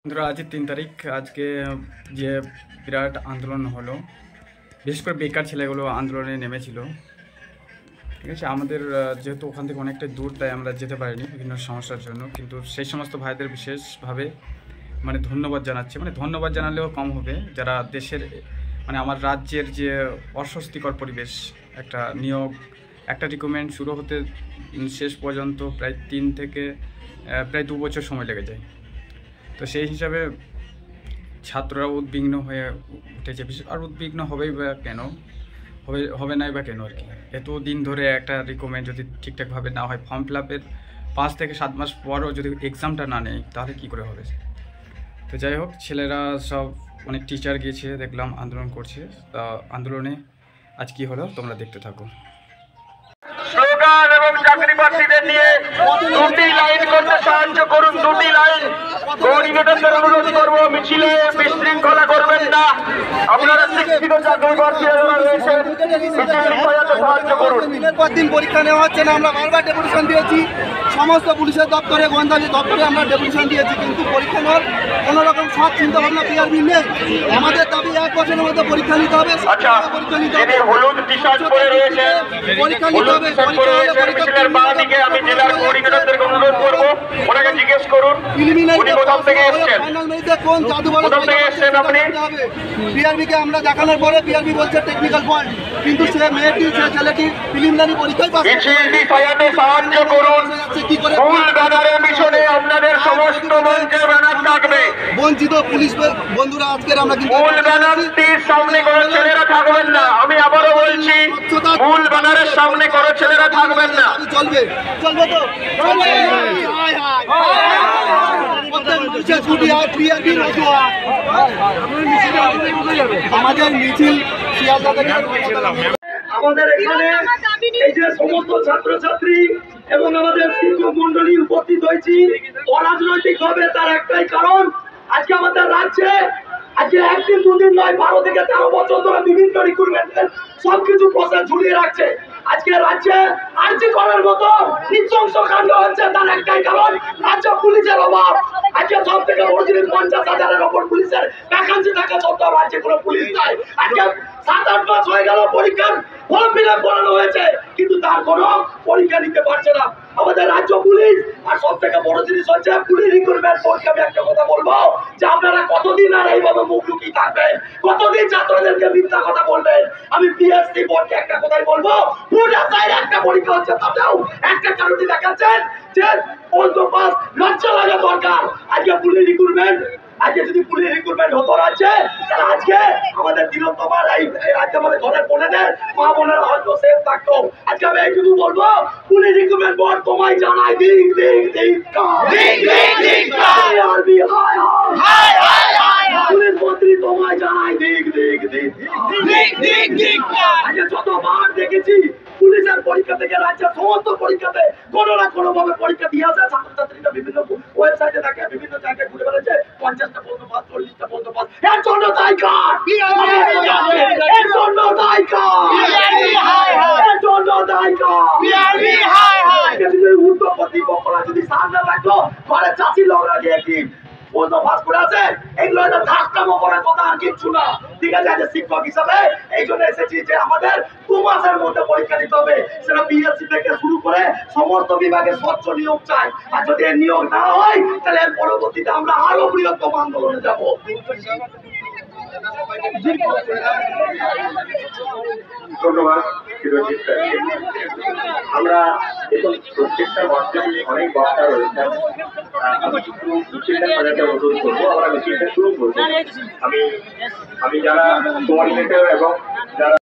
বন্ধুরা আজ 3 তারিখ আজকে যে বিরাট আন্দোলন হলো, বিশেষ করে বেকার ছেলেগুলো আন্দোলনে নেমেছিল। ঠিক আছে, আমাদের যেহেতু ওখান থেকে অনেকটা দূর, তাই আমরা যেতে পারিনি বিভিন্ন সমস্যার জন্য। কিন্তু সেই সমস্ত ভাইদের বিশেষভাবে ধন্যবাদ জানাচ্ছি। ধন্যবাদ জানালেও কম হবে, যারা দেশের আমার রাজ্যের যে অস্বস্তিকর পরিবেশ, একটা নিয়োগ, একটা রিক্রুটমেন্ট শুরু হতে শেষ পর্যন্ত প্রায় 3 থেকে প্রায় 2 বছর সময় লেগে যায়। তো সেই হিসাবে ছাত্ররা উদ্বিগ্ন হয়ে উঠেছে। আর উদ্বিগ্ন হবেই বা কেন, হবে নাই বা কেন আর কি। এত দিন ধরে একটা রিক্রুটমেন্ট যদি ঠিকঠাকভাবে না হয়, ফর্ম ফিল আপের 5 থেকে 7 মাস পরও যদি এক্সামটা না নেয়, তাহলে কী করে হবে? তো যাই হোক, ছেলেরা সব অনেক টিচার গিয়েছে, দেখলাম আন্দোলন করছে। তা আন্দোলনে আজ কী হলো তোমরা দেখতে থাকো। স্লোগান এবং চাকরি প্রার্থীদের নিয়ে 2টি লাইন করতে সাহায্য করুন। 2টি লাইন কোঅর্ডিনেটরদের অনুরোধ করবো, মিছিলে বিশৃঙ্খলা করবেন না। আপনারা শিক্ষিত চাকরি প্রার্থীরা রয়েছেন, সাহায্য করুন। দিনের পর দিন পরীক্ষা নেওয়া হচ্ছে না। আমরা বারবার ডেপুটেশন দিয়েছি, সমস্ত পুলিশের দপ্তরে, গোয়েন্দা দপ্তরে আমরা ডেপুটেশন দিয়েছি, কিন্তু পরীক্ষা নেওয়ার কোনো রকম সৎ চিন্তা ভাবনা পিআরবি নেই। আমাদের দাবি 1 বছরের মধ্যে পরীক্ষা নিতে হবে, পরীক্ষা নিতে হবে, হলুদ টি শার্ট পরে রয়েছেন, পরীক্ষা নিতে হবে। মিছিলের বাঁ দিকে আমি জেলার কোঅর্ডিনেটরদের অনুরোধ করবো, ওনাকে জিজ্ঞেস করুন উনি কোথা থেকে এসেছেন, কোন জাদু বলে কোথা থেকে এসেছেন আপনি। পিআরবিকে আমরা দেখানোর পরে পিআরবি বলছে টেকনিক্যাল ফল্ট, কিন্তু সে মেয়েটি, সে ছেলেটি প্রিলিমিনারি পরীক্ষায় পাস। মিছিলটি সাজাতে সাহায্য করুন। ফুল ব্যানারের পিছনে আপনাদের সমস্ত মঞ্চের ব্যানার থাকবে। বঞ্চিত পুলিশ বন্ধুরা, আজকের আমরা কিন্তু ফুল ব্যানারটির সামনে কোনো ছেলেরা থাকবেন না। আমি আবারও বলছি, ফুল ব্যানারের সামনে কোনো ছেলেরা থাকবেন না। চলবে, চলবে তো আমাদের মিছিল আমাদের এখানে এই যে সমস্ত ছাত্রছাত্রী এবং আমাদের শিক্ষক মন্ডলী উপস্থিত হয়েছি, অরাজনৈতিক ভাবে, তার একটাই কারণ, আজকে আমাদের রাজ্যে আজকে 1 দিন 2 দিন নয়, 12 থেকে 13 বছর ধরে বিভিন্ন রিক্রুটমেন্টের সবকিছু প্রসেস ঝুলিয়ে রাখছে। আজকে রাজ্যে আর্জি করার মতো নৃশংস কাণ্ড হচ্ছে, তার একটাই কারণ, রাজ্য পুলিশের অভাব। আজকে সব থেকে বড় জিনিস, 50,000-এর ওপর পুলিশের ভ্যাকান্সি থাকা সত্ত্বেও রাজ্যে কোনো পুলিশ নাই। আজকে 7-8 মাস হয়ে গেল পরীক্ষার ফর্ম ফিল আপ করানো হয়েছে, কিন্তু তার কোনো পরীক্ষা নিতে পারছে না আমাদের রাজ্য পুলিশ। আর সব থেকে বড় জিনিস হচ্ছে পুলিশ রিক্রুটমেন্ট বোর্ডকে আমি একটা কথা বলবো, যে আপনারা কতদিন আর এইভাবে মুখ লুকিয়ে থাকবেন, কতদিন ছাত্রদেরকে মিথ্যা কথা বলবেন। আমি পিএসসি বোর্ডকে একটা কথাই বলবো, পুরো সাইড একটা পরীক্ষা হচ্ছে, তাতেও একটা কারণই দেখাচ্ছেন যে অল্প পাস, লজ্জা লাগা দরকার। আজকে পুলিশ রিক্রুটমেন্ট, আজকে যদি পুলিশ রিক্রুটমেন্ট হতো রাজ্যে, তাহলে আজকে আমাদের তিলোত্তমার এই আজকে আমাদের ঘরের বোনেদের, মা বোনেরা হয়তো সেফ থাকতো। আজকে আমি এইটুকু বলবো, পুলিশ রিক্রুটমেন্ট বোর্ড তোমায় জানাই দিক দিক দিক আরবি হায় হায় হায়, পুলিশ মন্ত্রী তোমায় জানাই দিক দিক দিক দিক। আজকে যতবার দেখেছি পুলিশের পরীক্ষা থেকে রাজ্যের সমস্ত পরীক্ষাতে কোনো না কোনো ভাবে পরীক্ষা দিয়ে আসে, ছাত্রছাত্রীরা বিভিন্ন ওয়েবসাইটে থাকে, বিভিন্ন জায়গায় ঘুরে বেড়াচ্ছে, 50টা পর্যন্ত পাস, 40টা পর্যন্ত পাস। এর জন্য দায়ী কার? এর জন্য দায়ী কার? এর জন্য দায়ী কার? যদি উত্তর কর্তৃপক্ষরা যদি সামনে থাকতো, ঘরে চাষি লোকরা গিয়ে কি বন্ধ পাস করে আছে, এগুলো একটা ধাক্কামো করার কথা, আর কিচ্ছু না। ঠিক আছে, আজ শিক্ষক হিসাবে এই জন্য এসেছি যে আমাদের 2 মাসের মধ্যে পরীক্ষা দিতে হবে। সেটা বিএসসি থেকে শুরু করে সমস্ত বিভাগে স্বচ্ছ নিয়োগ চাই। আর যদি এর নিয়োগ না হয়, তাহলে এর পরবর্তীতে আমরা আরো বৃহত্তম আন্দোলনে যাব। ধন্যবাদ। আমরা এখন প্রত্যেকটা বক্তায় অনেক বক্তা রয়েছেন, আমি একটু মিছিলটা সাজাতে অনুরোধ করবো। আমরা মিছিলটা শুরু করবো। আমি যারা কোঅর্ডিনেটর এবং যারা